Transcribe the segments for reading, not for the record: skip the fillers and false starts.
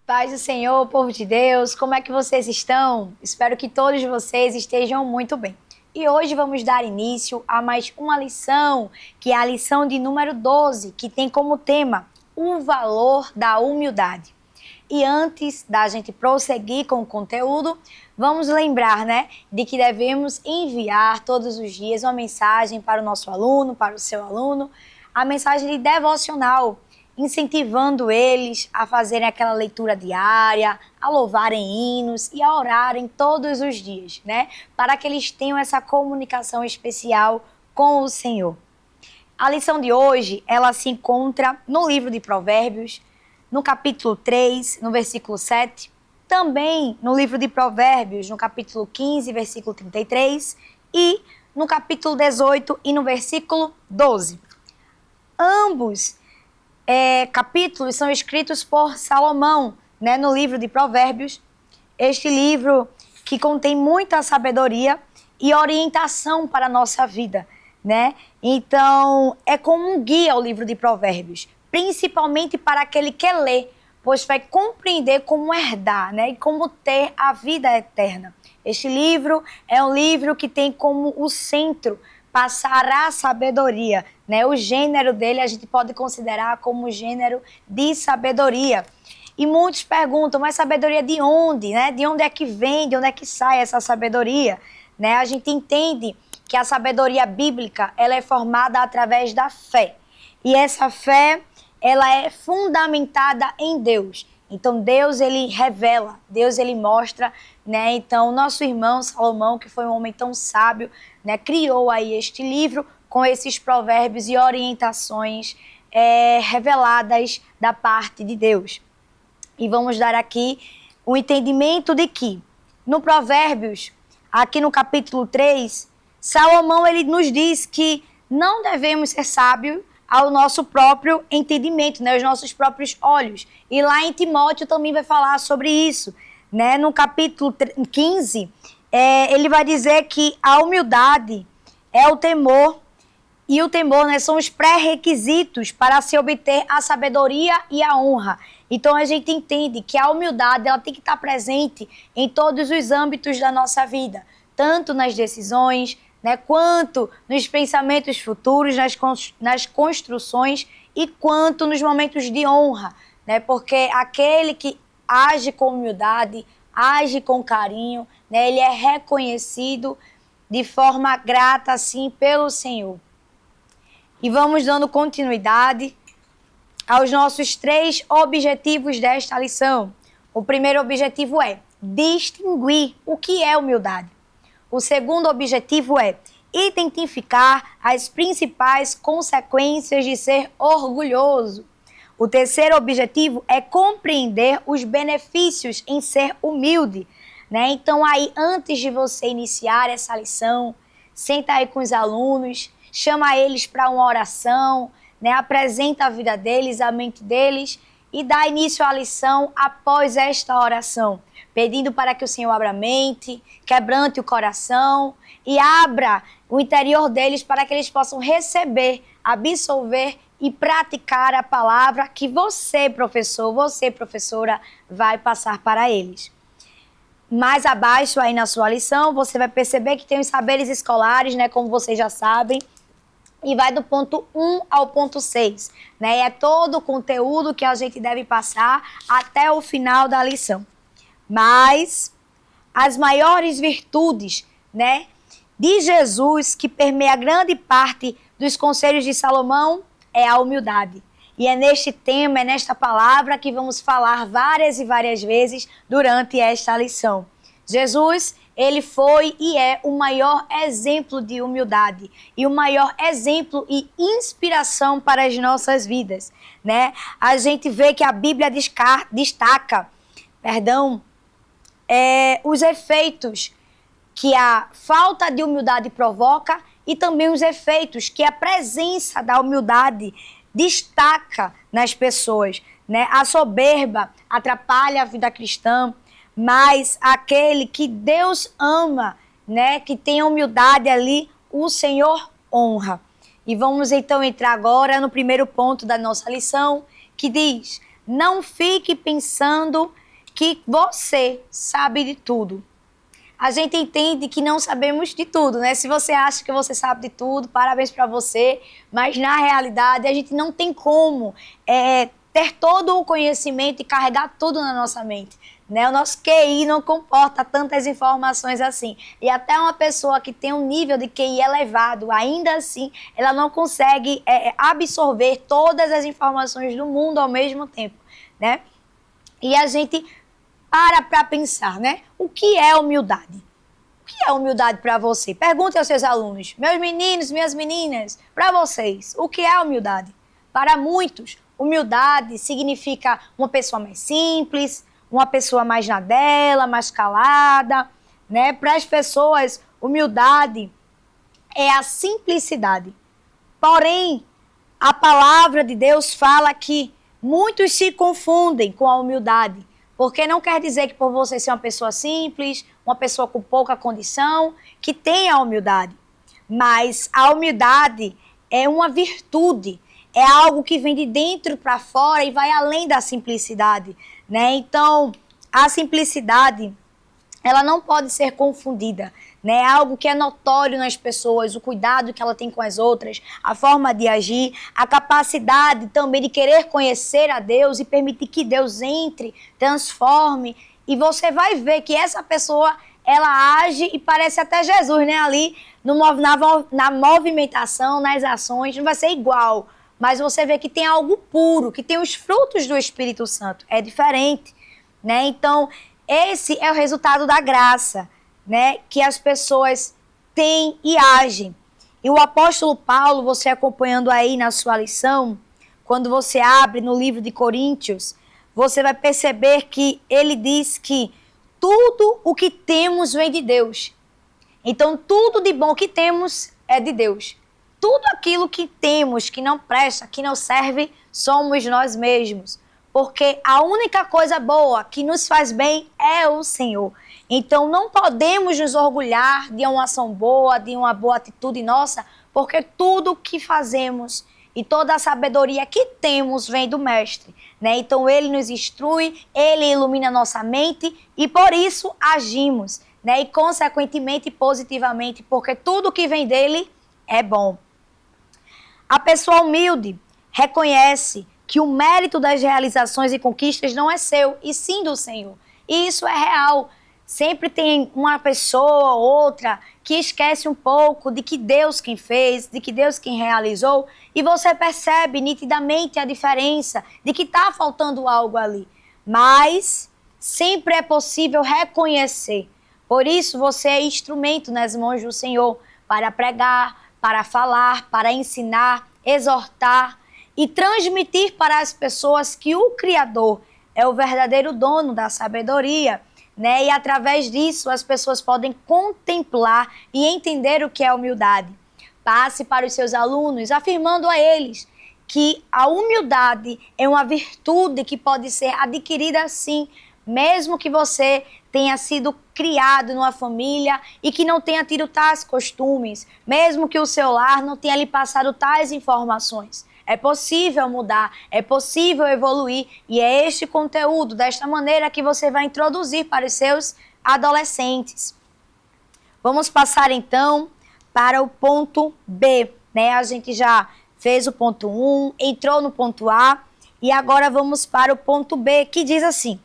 Paz do Senhor, povo de Deus, como é que vocês estão? Espero que todos vocês estejam muito bem. E hoje vamos dar início a mais uma lição, que é a lição de número 12, que tem como tema o valor da humildade. E antes da gente prosseguir com o conteúdo, vamos lembrar, de que devemos enviar todos os dias uma mensagem para o nosso aluno, para o seu aluno, a mensagem de devocional, incentivando eles a fazerem aquela leitura diária, a louvarem hinos e a orarem todos os dias, para que eles tenham essa comunicação especial com o Senhor. A lição de hoje, ela se encontra no livro de Provérbios, no capítulo 3, no versículo 7, também no livro de Provérbios, no capítulo 15, versículo 33, e no capítulo 18 e no versículo 12. Ambos capítulos são escritos por Salomão, no livro de Provérbios, este livro que contém muita sabedoria e orientação para a nossa vida, Então, é como um guia o livro de Provérbios, principalmente para aquele que lê, pois vai compreender como herdar, e como ter a vida eterna. Este livro é um livro que tem como o centro passar a sabedoria, O gênero dele a gente pode considerar como gênero de sabedoria. E muitos perguntam, mas sabedoria de onde, De onde é que vem, de onde é que sai essa sabedoria, A gente entende que a sabedoria bíblica, ela é formada através da fé. E essa fé, ela é fundamentada em Deus. Então, Deus, ele revela, Deus, ele mostra, Então, nosso irmão Salomão, que foi um homem tão sábio, criou aí este livro com esses provérbios e orientações reveladas da parte de Deus. E vamos dar aqui o entendimento de que, no Provérbios, aqui no capítulo 3, Salomão, ele nos diz que não devemos ser sábios ao nosso próprio entendimento, aos nossos próprios olhos. E lá em Timóteo também vai falar sobre isso, No capítulo 15, ele vai dizer que a humildade é o temor, e o temor, são os pré-requisitos para se obter a sabedoria e a honra. Então a gente entende que a humildade, ela tem que estar presente em todos os âmbitos da nossa vida, tanto nas decisões, quanto nos pensamentos futuros, nas construções e quanto nos momentos de honra, porque aquele que age com humildade, age com carinho, ele é reconhecido de forma grata, assim, pelo Senhor. E vamos dando continuidade aos nossos 3 objetivos desta lição. O primeiro objetivo é distinguir o que é humildade. O segundo objetivo é identificar as principais consequências de ser orgulhoso. O terceiro objetivo é compreender os benefícios em ser humilde, Então aí, antes de você iniciar essa lição, senta aí com os alunos, chama eles para uma oração, apresenta a vida deles, a mente deles e dá início à lição após esta oração, pedindo para que o Senhor abra a mente, quebrante o coração e abra o interior deles para que eles possam receber, absorver e praticar a palavra que você, professor, você, professora, vai passar para eles. Mais abaixo aí na sua lição, você vai perceber que tem os saberes escolares, como vocês já sabem, e vai do ponto 1 ao ponto 6, É todo o conteúdo que a gente deve passar até o final da lição. Mas as maiores virtudes, de Jesus, que permeia grande parte dos conselhos de Salomão, é a humildade. E é neste tema, é nesta palavra que vamos falar várias e várias vezes durante esta lição. Jesus, ele foi e é o maior exemplo de humildade e o maior exemplo e inspiração para as nossas vidas, A gente vê que a Bíblia destaca, os efeitos que a falta de humildade provoca e também os efeitos que a presença da humildade destaca nas pessoas, A soberba atrapalha a vida cristã, mas aquele que Deus ama, que tem humildade ali, o Senhor honra. E vamos então entrar agora no primeiro ponto da nossa lição, que diz: Não fique pensando que você sabe de tudo. A gente entende que não sabemos de tudo, né? Se você acha que você sabe de tudo, parabéns para você. Mas na realidade a gente não tem como ter todo o conhecimento e carregar tudo na nossa mente, né? O nosso QI não comporta tantas informações assim. E até uma pessoa que tem um nível de QI elevado, ainda assim, ela não consegue absorver todas as informações do mundo ao mesmo tempo, né? E a gente para pensar, né? O que é humildade? O que é humildade para você? Pergunte aos seus alunos, meus meninos, minhas meninas, para vocês, o que é humildade? Para muitos, humildade significa uma pessoa mais simples, uma pessoa mais na dela, mais calada, né? Para as pessoas, humildade é a simplicidade. Porém, a palavra de Deus fala que muitos se confundem com a humildade, porque não quer dizer que por você ser uma pessoa simples, uma pessoa com pouca condição, que tenha a humildade. Mas a humildade é uma virtude, é algo que vem de dentro para fora e vai além da simplicidade, né? Então, a simplicidade, ela não pode ser confundida, né? É algo que é notório nas pessoas, o cuidado que ela tem com as outras, a forma de agir, a capacidade também de querer conhecer a Deus e permitir que Deus entre, transforme. E você vai ver que essa pessoa, ela age e parece até Jesus, né? Ali na movimentação, nas ações, não vai ser igual, mas você vê que tem algo puro, que tem os frutos do Espírito Santo. É diferente, né? Então, esse é o resultado da graça, né, que as pessoas têm e agem. E o apóstolo Paulo, você acompanhando aí na sua lição, quando você abre no livro de Coríntios, você vai perceber que ele diz que tudo o que temos vem de Deus. Então, tudo de bom que temos é de Deus. Tudo aquilo que temos que não presta, que não serve, somos nós mesmos. Porque a única coisa boa que nos faz bem é o Senhor. Então não podemos nos orgulhar de uma ação boa, de uma boa atitude nossa, porque tudo o que fazemos e toda a sabedoria que temos vem do Mestre, né? Então ele nos instrui, ele ilumina nossa mente e por isso agimos, né? E consequentemente positivamente, porque tudo que vem dele é bom. A pessoa humilde reconhece que o mérito das realizações e conquistas não é seu, e sim do Senhor. E isso é real. Sempre tem uma pessoa ou outra que esquece um pouco de que Deus quem fez, de que Deus quem realizou, e você percebe nitidamente a diferença de que está faltando algo ali. Mas sempre é possível reconhecer. Por isso você é instrumento nas mãos do Senhor para pregar, para falar, para ensinar, exortar, e transmitir para as pessoas que o Criador é o verdadeiro dono da sabedoria, né? E através disso as pessoas podem contemplar e entender o que é humildade. Passe para os seus alunos, afirmando a eles que a humildade é uma virtude que pode ser adquirida assim, mesmo que você tenha sido criado numa família e que não tenha tido tais costumes, mesmo que o seu lar não tenha lhe passado tais informações. É possível mudar, é possível evoluir e é este conteúdo, desta maneira, que você vai introduzir para os seus adolescentes. Vamos passar então para o ponto B, né? A gente já fez o ponto 1, entrou no ponto A e agora vamos para o ponto B, que diz assim: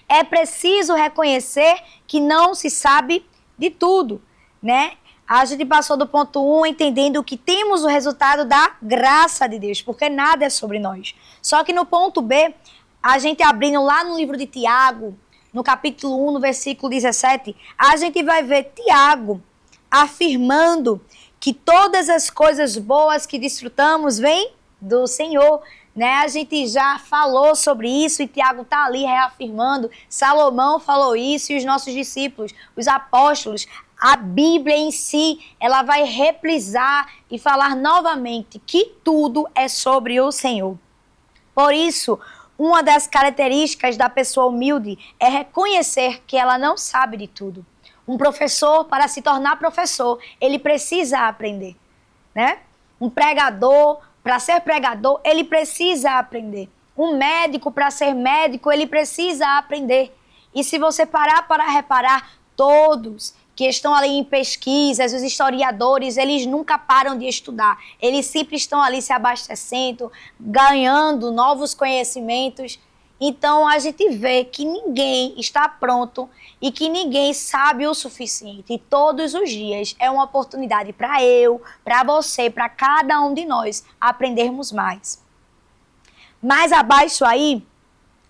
é preciso reconhecer que não se sabe de tudo, né? A gente passou do ponto 1 entendendo que temos o resultado da graça de Deus, porque nada é sobre nós. Só que no ponto B, a gente abrindo lá no livro de Tiago, no capítulo 1, no versículo 17, a gente vai ver Tiago afirmando que todas as coisas boas que desfrutamos vêm do Senhor, né? A gente já falou sobre isso e Tiago está ali reafirmando. Salomão falou isso e os nossos discípulos, os apóstolos. A Bíblia em si, ela vai reprisar e falar novamente que tudo é sobre o Senhor. Por isso, uma das características da pessoa humilde é reconhecer que ela não sabe de tudo. Um professor, para se tornar professor, ele precisa aprender, né? Um pregador, para ser pregador, ele precisa aprender. Um médico, para ser médico, ele precisa aprender. E se você parar para reparar, todos que estão ali em pesquisas, os historiadores, eles nunca param de estudar. Eles sempre estão ali se abastecendo, ganhando novos conhecimentos. Então, a gente vê que ninguém está pronto e que ninguém sabe o suficiente. E todos os dias é uma oportunidade para eu, para você, para cada um de nós aprendermos mais. Mais abaixo aí,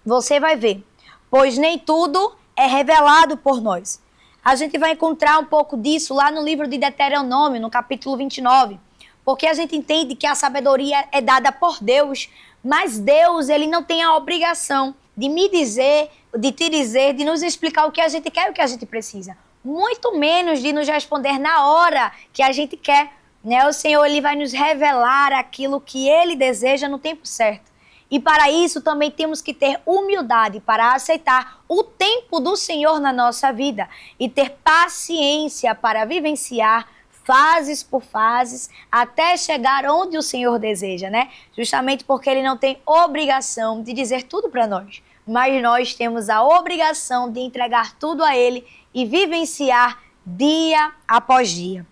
você vai ver, pois nem tudo é revelado por nós. A gente vai encontrar um pouco disso lá no livro de Deuteronômio, no capítulo 29, porque a gente entende que a sabedoria é dada por Deus, mas Deus, ele não tem a obrigação de me dizer, de te dizer, de nos explicar o que a gente quer e o que a gente precisa. Muito menos de nos responder na hora que a gente quer. Né? O Senhor, ele vai nos revelar aquilo que ele deseja no tempo certo. E para isso também temos que ter humildade para aceitar o tempo do Senhor na nossa vida e ter paciência para vivenciar fases por fases até chegar onde o Senhor deseja, né? Justamente porque ele não tem obrigação de dizer tudo para nós, mas nós temos a obrigação de entregar tudo a ele e vivenciar dia após dia.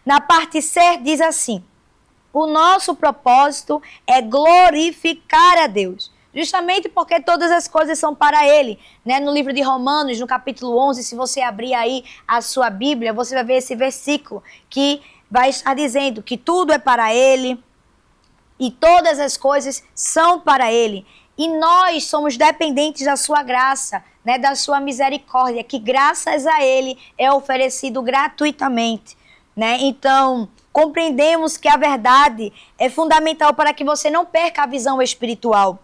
Na parte C diz assim: o nosso propósito é glorificar a Deus, justamente porque todas as coisas são para Ele. Né? No livro de Romanos, no capítulo 11, se você abrir aí a sua Bíblia, você vai ver esse versículo que vai estar dizendo que tudo é para Ele e todas as coisas são para Ele. E nós somos dependentes da sua graça, né? Da sua misericórdia, que graças a Ele é oferecido gratuitamente. Né? Então, compreendemos que a verdade é fundamental para que você não perca a visão espiritual.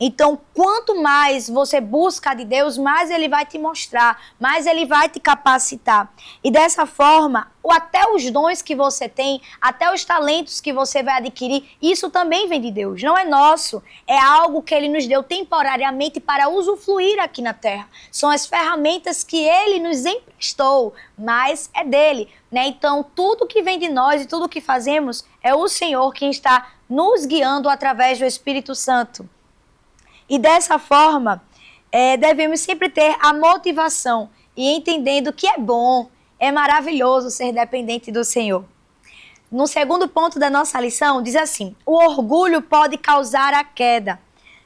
Então, quanto mais você busca de Deus, mais Ele vai te mostrar, mais Ele vai te capacitar. E dessa forma, até os dons que você tem, até os talentos que você vai adquirir, isso também vem de Deus, não é nosso. É algo que Ele nos deu temporariamente para usufruir aqui na terra. São as ferramentas que Ele nos emprestou, mas é dele. Né? Então, tudo que vem de nós e tudo que fazemos é o Senhor quem está nos guiando através do Espírito Santo. E dessa forma, devemos sempre ter a motivação e entendendo que é bom, é maravilhoso ser dependente do Senhor. No segundo ponto da nossa lição, diz assim: o orgulho pode causar a queda.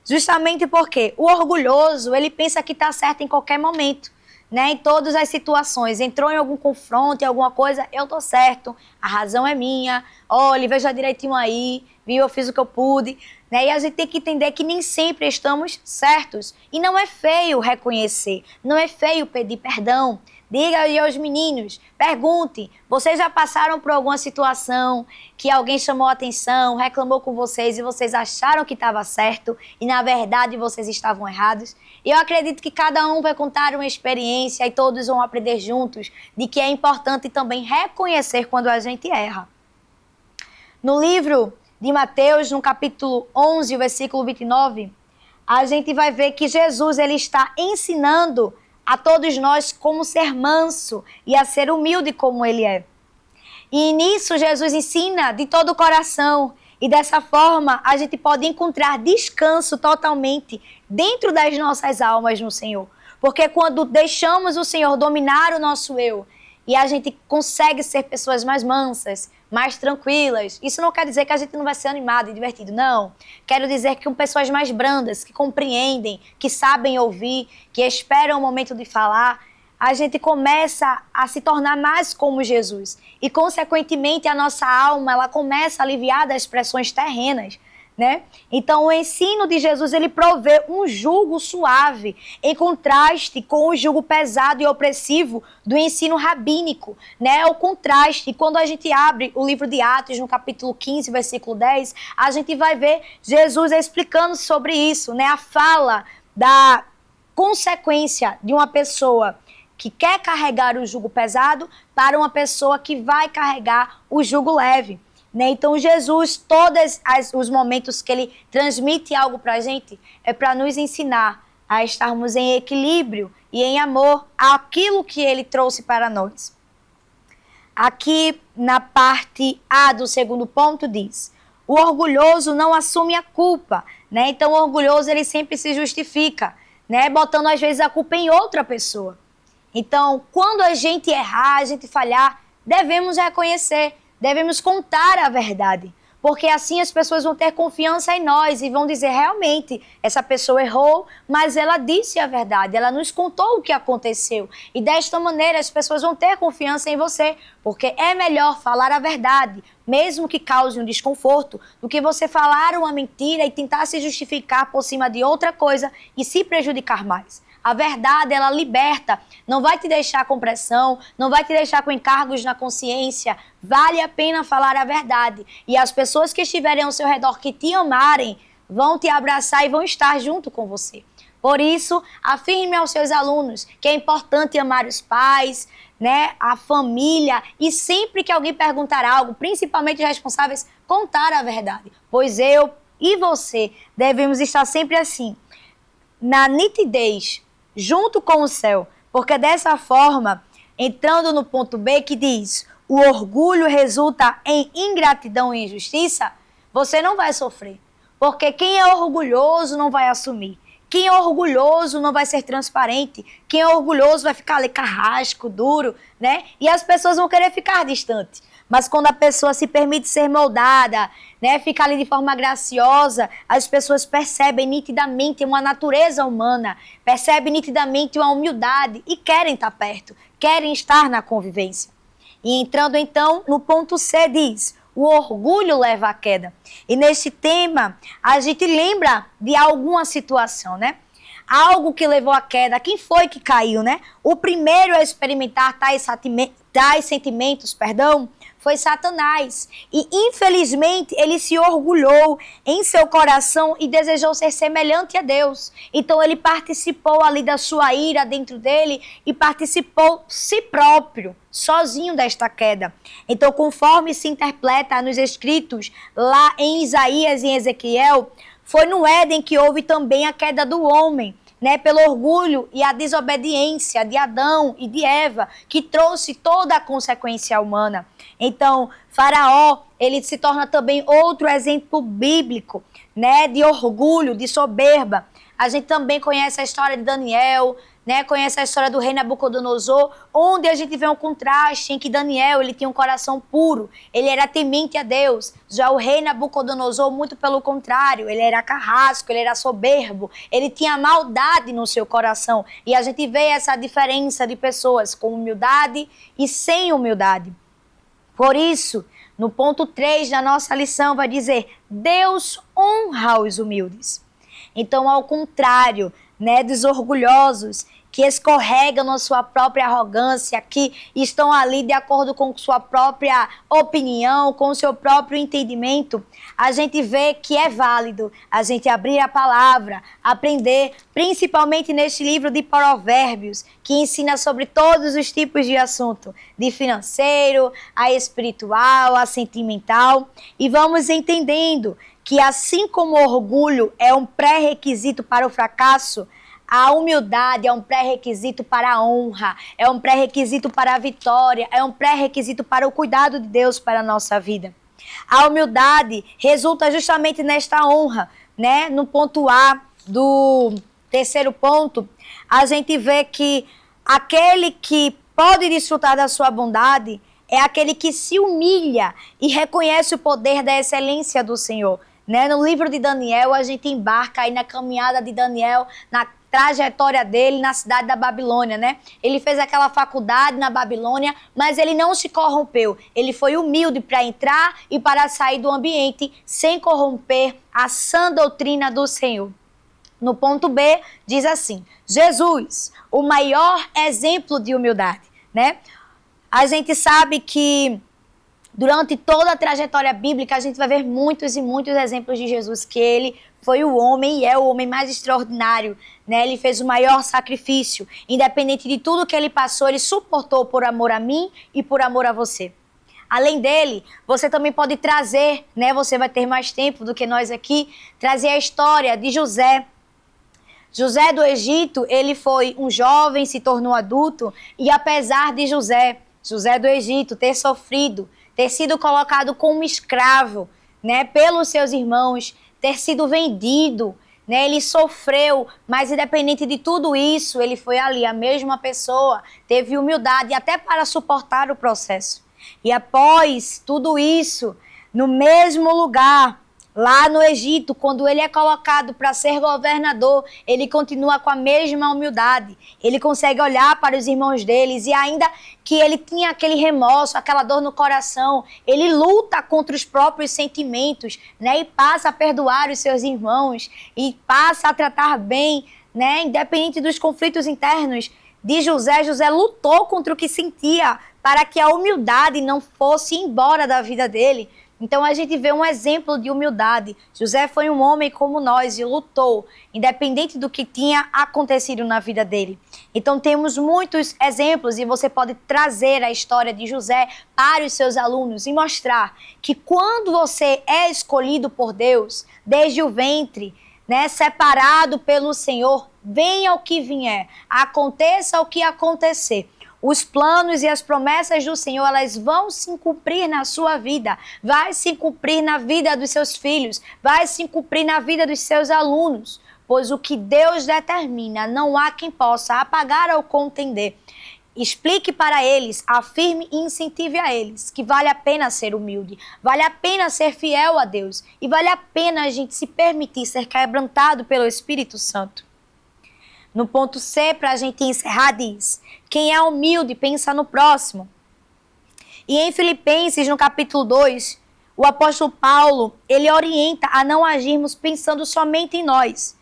Justamente porque o orgulhoso, ele pensa que está certo em qualquer momento. Né, em todas as situações, entrou em algum confronto, em alguma coisa, eu tô certo, a razão é minha, olha, veja direitinho aí, viu, eu fiz o que eu pude, né, e a gente tem que entender que nem sempre estamos certos, e não é feio reconhecer, não é feio pedir perdão. Diga aí aos meninos, pergunte, vocês já passaram por alguma situação que alguém chamou a atenção, reclamou com vocês e vocês acharam que estava certo e na verdade vocês estavam errados? E eu acredito que cada um vai contar uma experiência e todos vão aprender juntos de que é importante também reconhecer quando a gente erra. No livro de Mateus, no capítulo 11, versículo 29, a gente vai ver que Jesus ele está ensinando a todos nós como ser manso e a ser humilde como ele é. E nisso Jesus ensina de todo o coração. E dessa forma a gente pode encontrar descanso totalmente dentro das nossas almas no Senhor. Porque quando deixamos o Senhor dominar o nosso eu e a gente consegue ser pessoas mais mansas, mais tranquilas, isso não quer dizer que a gente não vai ser animado e divertido, não. Quero dizer que com pessoas mais brandas, que compreendem, que sabem ouvir, que esperam o momento de falar, a gente começa a se tornar mais como Jesus. E, consequentemente, a nossa alma ela começa a aliviar das pressões terrenas. Né? Então, o ensino de Jesus ele provê um jugo suave, em contraste com o jugo pesado e opressivo do ensino rabínico. Né? O contraste, quando a gente abre o livro de Atos, no capítulo 15, versículo 10, a gente vai ver Jesus explicando sobre isso, né? A fala da consequência de uma pessoa que quer carregar o jugo pesado para uma pessoa que vai carregar o jugo leve. Né? Então, Jesus, todos os momentos que ele transmite algo para a gente, é para nos ensinar a estarmos em equilíbrio e em amor àquilo que ele trouxe para nós. Aqui, na parte A do segundo ponto, diz: o orgulhoso não assume a culpa, né? Então o orgulhoso ele sempre se justifica, né? Botando às vezes a culpa em outra pessoa. Então, quando a gente errar, a gente falhar, devemos reconhecer, devemos contar a verdade. Porque assim as pessoas vão ter confiança em nós e vão dizer, realmente, essa pessoa errou, mas ela disse a verdade, ela nos contou o que aconteceu. E desta maneira as pessoas vão ter confiança em você, porque é melhor falar a verdade, mesmo que cause um desconforto, do que você falar uma mentira e tentar se justificar por cima de outra coisa e se prejudicar mais. A verdade, ela liberta, não vai te deixar com pressão, não vai te deixar com encargos na consciência. Vale a pena falar a verdade. E as pessoas que estiverem ao seu redor, que te amarem, vão te abraçar e vão estar junto com você. Por isso, afirme aos seus alunos que é importante amar os pais, né, a família, e sempre que alguém perguntar algo, principalmente os responsáveis, contar a verdade. Pois eu e você devemos estar sempre assim, na nitidez, junto com o céu, porque dessa forma, entrando no ponto B que diz, o orgulho resulta em ingratidão e injustiça, você não vai sofrer, porque quem é orgulhoso não vai assumir, quem é orgulhoso não vai ser transparente, quem é orgulhoso vai ficar ali carrasco, duro, né? E as pessoas vão querer ficar distantes. Mas quando a pessoa se permite ser moldada, né, fica ali de forma graciosa, as pessoas percebem nitidamente uma natureza humana, percebem nitidamente uma humildade e querem estar perto, querem estar na convivência. E entrando então no ponto C diz, o orgulho leva à queda. E nesse tema a gente lembra de alguma situação, né? Algo que levou à queda, quem foi que caiu, né? O primeiro a experimentar tais sentimentos, foi Satanás. E, infelizmente, ele se orgulhou em seu coração e desejou ser semelhante a Deus. Então, ele participou ali da sua ira dentro dele e participou si próprio, sozinho desta queda. Então, conforme se interpreta nos escritos lá em Isaías e em Ezequiel, foi no Éden que houve também a queda do homem, né, pelo orgulho e a desobediência de Adão e de Eva, que trouxe toda a consequência humana. Então, Faraó, ele se torna também outro exemplo bíblico, né, de orgulho, de soberba. A gente também conhece a história de Daniel, né, conhece a história do rei Nabucodonosor, onde a gente vê um contraste em que Daniel, ele tinha um coração puro, ele era temente a Deus. Já o rei Nabucodonosor, muito pelo contrário, ele era carrasco, ele era soberbo, ele tinha maldade no seu coração. E a gente vê essa diferença de pessoas com humildade e sem humildade. Por isso, no ponto 3 da nossa lição vai dizer, Deus honra os humildes. Então, ao contrário, né, dos orgulhosos que escorregam na sua própria arrogância, que estão ali de acordo com sua própria opinião, com o seu próprio entendimento, a gente vê que é válido a gente abrir a palavra, aprender, principalmente neste livro de Provérbios, que ensina sobre todos os tipos de assunto, de financeiro, a espiritual, a sentimental, e vamos entendendo que assim como o orgulho é um pré-requisito para o fracasso, a humildade é um pré-requisito para a honra, é um pré-requisito para a vitória, é um pré-requisito para o cuidado de Deus para a nossa vida. A humildade resulta justamente nesta honra, né? No ponto A do terceiro ponto, a gente vê que aquele que pode desfrutar da sua bondade é aquele que se humilha e reconhece o poder da excelência do Senhor. Né? No livro de Daniel, a gente embarca aí na caminhada de Daniel, na trajetória dele na cidade da Babilônia, né? Ele fez aquela faculdade na Babilônia, mas ele não se corrompeu. Ele foi humilde para entrar e para sair do ambiente sem corromper a sã doutrina do Senhor. No ponto B, diz assim, Jesus, o maior exemplo de humildade, né? A gente sabe que durante toda a trajetória bíblica, a gente vai ver muitos e muitos exemplos de Jesus, que ele foi o homem e é o homem mais extraordinário, né? Ele fez o maior sacrifício. Independente de tudo que ele passou, ele suportou por amor a mim e por amor a você. Além dele, você também pode trazer, né? Você vai ter mais tempo do que nós aqui, trazer a história de José. José do Egito, ele foi um jovem, se tornou adulto, e apesar de José do Egito ter sofrido, ter sido colocado como escravo, né, pelos seus irmãos, ter sido vendido, né? Ele sofreu, mas independente de tudo isso, ele foi ali, a mesma pessoa, teve humildade até para suportar o processo. E após tudo isso, no mesmo lugar, lá no Egito, quando ele é colocado para ser governador, ele continua com a mesma humildade. Ele consegue olhar para os irmãos deles e ainda que ele tinha aquele remorso, aquela dor no coração, ele luta contra os próprios sentimentos, né? E passa a perdoar os seus irmãos e passa a tratar bem, né? Independente dos conflitos internos de José, José lutou contra o que sentia para que a humildade não fosse embora da vida dele. Então a gente vê um exemplo de humildade. José foi um homem como nós e lutou, independente do que tinha acontecido na vida dele. Então temos muitos exemplos e você pode trazer a história de José para os seus alunos e mostrar que quando você é escolhido por Deus, desde o ventre, né, separado pelo Senhor, venha o que vier, aconteça o que acontecer. Os planos e as promessas do Senhor, elas vão se cumprir na sua vida, vai se cumprir na vida dos seus filhos, vai se cumprir na vida dos seus alunos, pois o que Deus determina, não há quem possa apagar ou contender. Explique para eles, afirme e incentive a eles que vale a pena ser humilde, vale a pena ser fiel a Deus e vale a pena a gente se permitir ser quebrantado pelo Espírito Santo. No ponto C, para a gente encerrar, diz: quem é humilde pensa no próximo. E em Filipenses, no capítulo 2, o apóstolo Paulo, ele orienta a não agirmos pensando somente em nós.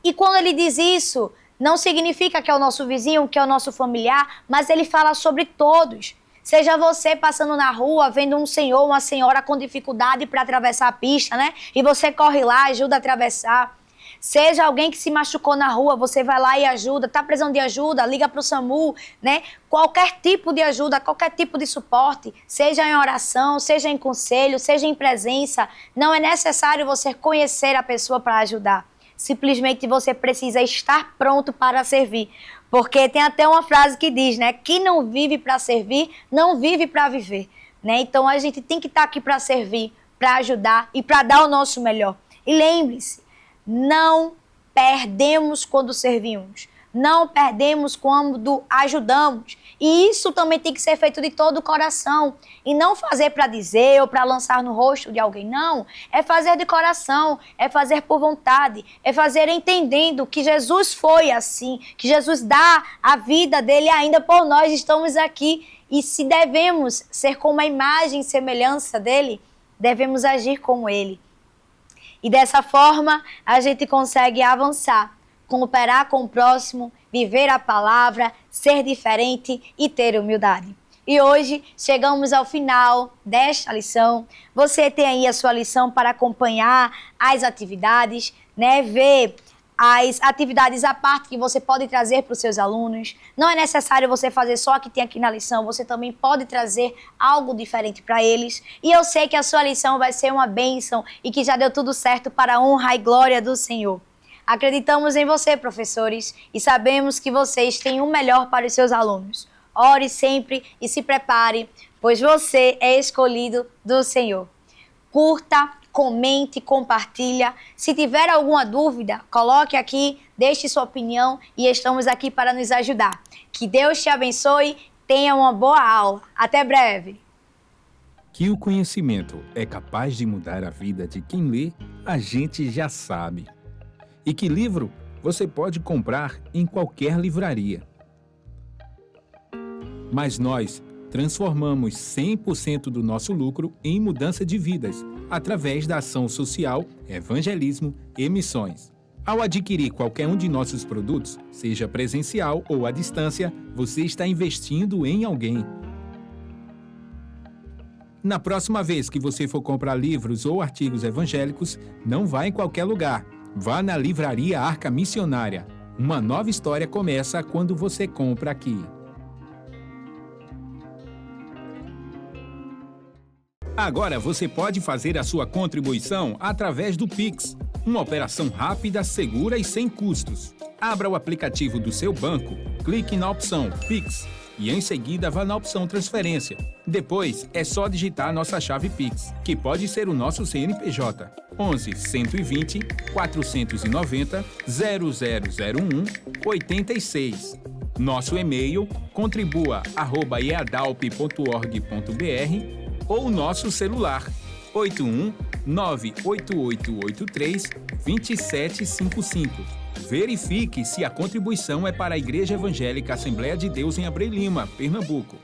E quando ele diz isso, não significa que é o nosso vizinho, que é o nosso familiar, mas ele fala sobre todos. Seja você passando na rua, vendo um senhor, uma senhora com dificuldade para atravessar a pista, né? E você corre lá, ajuda a atravessar. Seja alguém que se machucou na rua, você vai lá e ajuda. Está precisando de ajuda, liga para o SAMU, né? Qualquer tipo de ajuda, qualquer tipo de suporte, seja em oração, seja em conselho, seja em presença, não é necessário você conhecer a pessoa para ajudar. Simplesmente você precisa estar pronto para servir. Porque tem até uma frase que diz, né? Quem não vive para servir, não vive para viver. Né? Então a gente tem que estar aqui para servir, para ajudar e para dar o nosso melhor. E lembre-se, não perdemos quando servimos, não perdemos quando ajudamos. E isso também tem que ser feito de todo o coração. E não fazer para dizer ou para lançar no rosto de alguém, não. É fazer de coração, é fazer por vontade, é fazer entendendo que Jesus foi assim, que Jesus dá a vida dele ainda por nós, estamos aqui. E se devemos ser como a imagem e semelhança dele, devemos agir como ele. E dessa forma, a gente consegue avançar, cooperar com o próximo, viver a palavra, ser diferente e ter humildade. E hoje, chegamos ao final desta lição. Você tem aí a sua lição para acompanhar as atividades, né? Ver as atividades à parte que você pode trazer para os seus alunos. Não é necessário você fazer só o que tem aqui na lição, você também pode trazer algo diferente para eles. E eu sei que a sua lição vai ser uma bênção e que já deu tudo certo para a honra e glória do Senhor. Acreditamos em você, professores, e sabemos que vocês têm o melhor para os seus alunos. Ore sempre e se prepare, pois você é escolhido do Senhor. Curta, comente, compartilha. Se tiver alguma dúvida, coloque aqui, deixe sua opinião e estamos aqui para nos ajudar. Que Deus te abençoe, tenha uma boa aula. Até breve. Que o conhecimento é capaz de mudar a vida de quem lê, a gente já sabe. E que livro você pode comprar em qualquer livraria. Mas nós transformamos 100% do nosso lucro em mudança de vidas, através da ação social, evangelismo e missões. Ao adquirir qualquer um de nossos produtos, seja presencial ou à distância, você está investindo em alguém. Na próxima vez que você for comprar livros ou artigos evangélicos, não vá em qualquer lugar. Vá na Livraria Arca Missionária. Uma nova história começa quando você compra aqui. Agora você pode fazer a sua contribuição através do Pix. Uma operação rápida, segura e sem custos. Abra o aplicativo do seu banco, clique na opção Pix e em seguida vá na opção Transferência. Depois é só digitar nossa chave Pix, que pode ser o nosso CNPJ 11 120 490 0001 86. Nosso e-mail contribua@eadalp.org.br ou nosso celular 81 98883 2755. Verifique se a contribuição é para a Igreja Evangélica Assembleia de Deus em Abreu Lima, Pernambuco.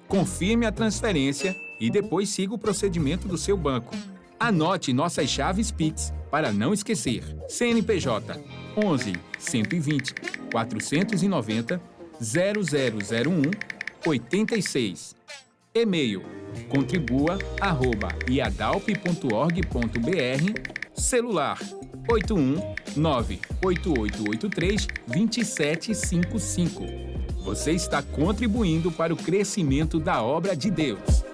Confirme a transferência e depois siga o procedimento do seu banco. Anote nossas chaves Pix para não esquecer. CNPJ 11 120 490 0001 86. E-mail contribua@iadalp.org.br. Celular 81 98883 2755. Você está contribuindo para o crescimento da obra de Deus.